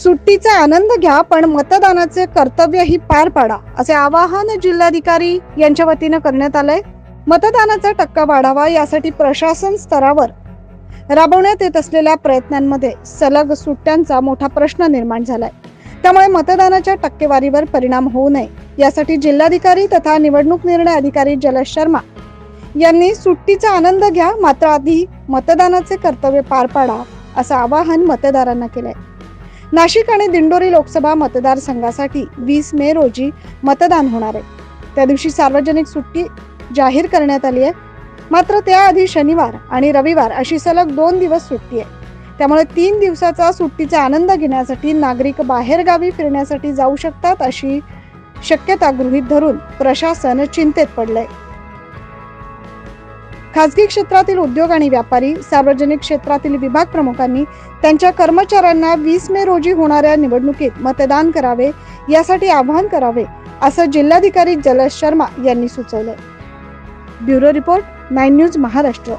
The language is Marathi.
सुट्टीचा आनंद घ्या, पण मतदानाचे कर्तव्यही पार पाडा, असे आवाहन जिल्हाधिकारी यांच्या वतीनं करण्यात आलंय. मतदानाचा टक्का वाढावा यासाठी प्रशासन स्तरावर राबवण्यात येत असलेल्या प्रयत्नांमध्ये सलग सुट्ट्यांचा मोठा प्रश्न निर्माण झालाय. त्यामुळे मतदानाच्या टक्केवारीवर परिणाम होऊ नये यासाठी जिल्हाधिकारी तथा निवडणूक निर्णय अधिकारी जलज शर्मा यांनी सुट्टीचा आनंद घ्या, मात्र आधी मतदानाचे कर्तव्य पार पाडा, असं आवाहन मतदारांना केलंय. नाशिक आणि दिंडोरी लोकसभा मतदारसंघासाठी 20 मे रोजी मतदान होणार आहे. त्या दिवशी सार्वजनिक सुट्टी जाहीर करण्यात आली आहे. मात्र त्याआधी शनिवार आणि रविवार अशी सलग 2 दिवस सुट्टी आहे. त्यामुळे 3 दिवसाचा सुट्टीचा आनंद घेण्यासाठी नागरिक बाहेरगावी फिरण्यासाठी जाऊ शकतात, अशी शक्यता गृहीत धरून प्रशासन चिंतेत पडलंय. खासगी क्षेत्रातील उद्योग आणि व्यापारी, सार्वजनिक क्षेत्रातील विभाग प्रमुखांनी त्यांच्या कर्मचाऱ्यांना 20 मे रोजी होणाऱ्या निवडणुकीत मतदान करावे यासाठी आवाहन करावे, असं जिल्हाधिकारी जलज शर्मा यांनी सुचवलंय. Bureau report 9 news Maharashtra.